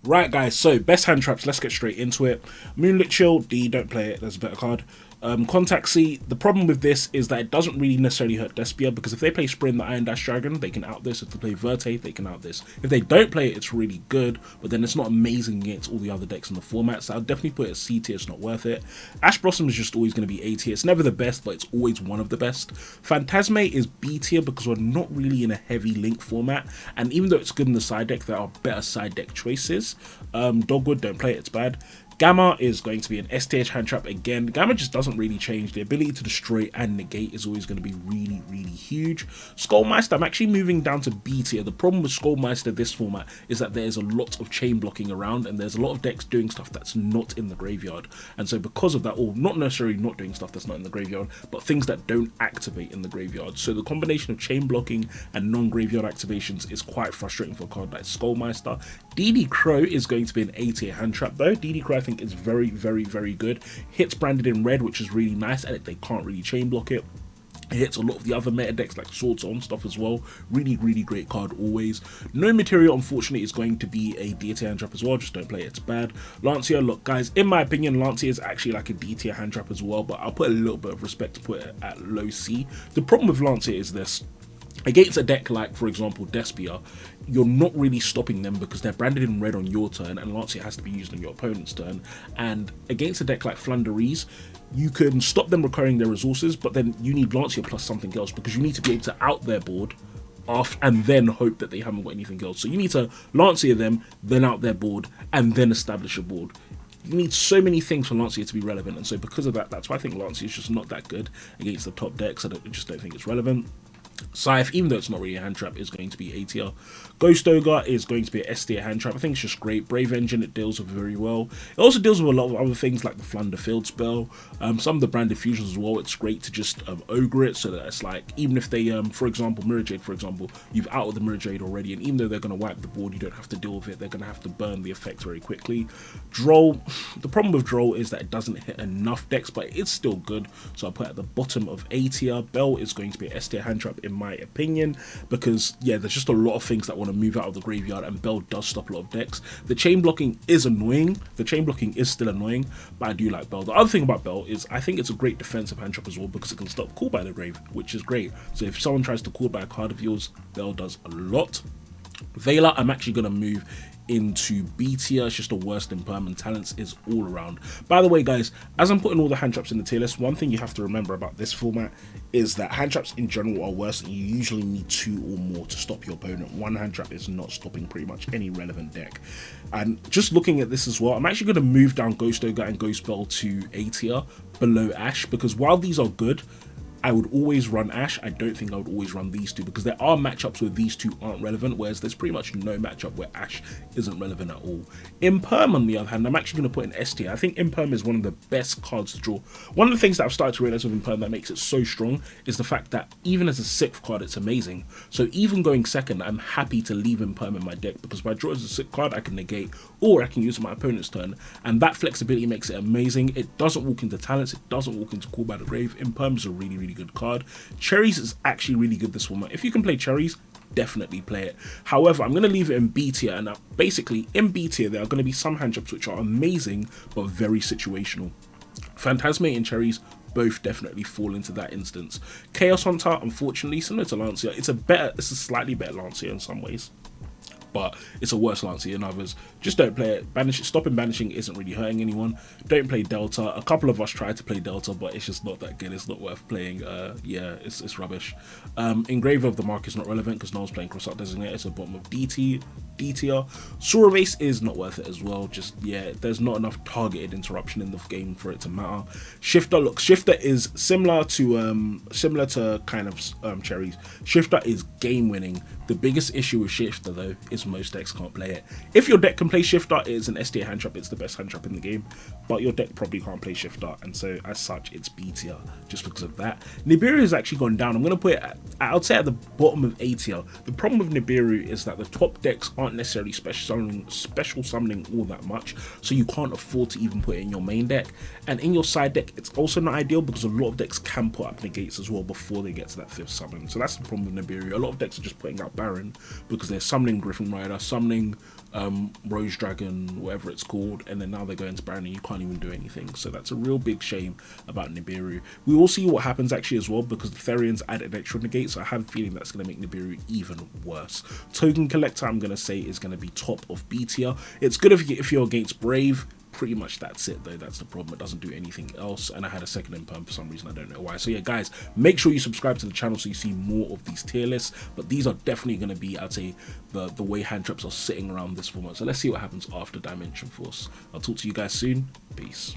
Right, guys, so best hand traps, let's get straight into it. Moonlit Chill, D, don't play it, there's a better card. Contact C, the problem with this is that it doesn't really necessarily hurt Despia, because if they play Sprin the Iron Dash Dragon, they can out this. If they play Verte, they can out this. If they don't play it, it's really good, but then it's not amazing against all the other decks in the format, so I'll definitely put it as C tier, it's not worth it. Ash Blossom is just always going to be A tier, it's never the best, but it's always one of the best. Phantasme is B tier because we're not really in a heavy link format, and even though it's good in the side deck, there are better side deck choices. Dogwood, don't play it, it's bad. Gamma is going to be an STH hand trap again. Gamma just doesn't really change. The ability to destroy and negate is always going to be really, really huge. Skullmeister, I'm actually moving down to B tier. The problem with Skullmeister this format is that there's a lot of chain blocking around, and there's a lot of decks doing stuff that's not in the graveyard. And so because of that, or not necessarily not doing stuff that's not in the graveyard, but things that don't activate in the graveyard. So the combination of chain blocking and non-graveyard activations is quite frustrating for a card like Skullmeister. DD Crow is going to be an A tier hand trap though. DD Crow I think is very, very, very good. Hits branded in red, which is really nice, and they can't really chain block it. It hits a lot of the other meta decks like Swords On stuff as well. Really, really great card always. No Material, unfortunately, is going to be a D tier hand trap as well. Just don't play it, it's bad. Lancia, look guys, in my opinion, Lancia is actually like a D tier hand trap as well, but I'll put a little bit of respect to put it at low C. The problem with Lancia is this. Against a deck like, for example, Despia, you're not really stopping them because they're branded in red on your turn, and Lancia has to be used on your opponent's turn. And against a deck like Flanderies, you can stop them recurring their resources, but then you need Lancia plus something else, because you need to be able to out their board off and then hope that they haven't got anything else. So you need to Lancia them, then out their board, and then establish a board. You need so many things for Lancia to be relevant, and so because of that, that's why I think Lancia is just not that good against the top decks. I just don't think it's relevant. Scythe, even though it's not really a hand trap, is going to be A tier. Ghost Ogre is going to be a S tier hand trap. I think it's just great. Brave Engine, it deals with very well. It also deals with a lot of other things like the Flunder Field spell. Some of the branded fusions as well. It's great to just ogre it, so that it's like, even if they, for example, Mirror Jade, for example, you've outed the Mirror Jade already, and even though they're going to wipe the board, you don't have to deal with it. They're going to have to burn the effect very quickly. Droll, the problem with Droll is that it doesn't hit enough decks, but it's still good, so I'll put it at the bottom of A tier. Bell is going to be an S tier hand trap in my opinion, because yeah, there's just a lot of things that want to move out of the graveyard, and Bell does stop a lot of decks. The chain blocking is annoying. The chain blocking is still annoying, but I do like Bell. The other thing about Bell is I think it's a great defensive hand trap as well, because it can stop Call by the Grave, which is great. So if someone tries to call by a card of yours, Bell does a lot. Veiler, I'm actually going to move into B tier. It's just the worst in perm, and talents is all around. By the way guys, as I'm putting all the hand traps in the tier list, one thing you have to remember about this format is that hand traps in general are worse, and you usually need 2 or more to stop your opponent. One hand trap is not stopping pretty much any relevant deck. And just looking at this as well, I'm actually going to move down Ghost Ogre and Ghost Bell to A tier below Ash, because while these are good, I would always run Ash. I don't think I would always run these two, because there are matchups where these two aren't relevant, whereas there's pretty much no matchup where Ash isn't relevant at all. Imperm, on the other hand, I'm actually going to put in S tier. I think Imperm is one of the best cards to draw. One of the things that I've started to realize with Imperm that makes it so strong is the fact that even as a 6th card, it's amazing. So even going second, I'm happy to leave Imperm in my deck, because if I draw as a 6th card, I can negate, or I can use it on my opponent's turn, and that flexibility makes it amazing. It doesn't walk into talents, it doesn't walk into Call by the Grave. Imperm is a really, really good card. Cherries is actually really good this format. If you can play Cherries, definitely play it. However, I'm going to leave it in B tier, and basically in B tier there are going to be some hand traps which are amazing but very situational. Phantasme and Cherries both definitely fall into that instance. Chaos Hunter, unfortunately, similar to Lancia, it's a slightly better Lancia in some ways, but it's a worse Lancia in others. Just don't play it. Banish it. Stopping banishing isn't really hurting anyone. Don't play Delta. A couple of us tried to play Delta, but it's just not that good. It's not worth playing. Yeah, it's rubbish. Engraver of the Mark is not relevant because no one's playing Cross-Out Designator. It's the bottom of D tier. Saurabase is not worth it as well. Just, yeah, there's not enough targeted interruption in the game for it to matter. Shifter, look, Shifter is similar to kind of Cherries. Shifter is game winning. The biggest issue with Shifter though is most decks can't play it. If your deck can play Shifter, it is an S tier hand trap. It's the best hand trap in the game, but your deck probably can't play Shifter, and so as such it's B tier just because of that. Nibiru has actually gone down. I'm going to put it I'll say at the bottom of A tier. The problem with Nibiru is that the top decks aren't necessarily special summoning all that much, so you can't afford to even put it in your main deck. And in your side deck, it's also not ideal because a lot of decks can put up negates as well before they get to that 5th summon. So that's the problem with Nibiru. A lot of decks are just putting out Baron because they're summoning Griffin Rider, summoning Rose Dragon, whatever it's called, and then now they're going to Baron and you can't even do anything. So that's a real big shame about Nibiru. We will see what happens actually as well, because the Therians added extra negate, so I have a feeling that's going to make Nibiru even worse. Token Collector, I'm going to say, is going to be top of B tier. It's good if you're against Brave. Pretty much that's it though. That's the problem. It doesn't do anything else, and I had a second imperm for some reason. I don't know why. So yeah, guys, make sure you subscribe to the channel so you see more of these tier lists. But these are definitely going to be, I'd say, the way hand traps are sitting around this format. So let's see what happens after Dimension Force. I'll talk to you guys soon. Peace.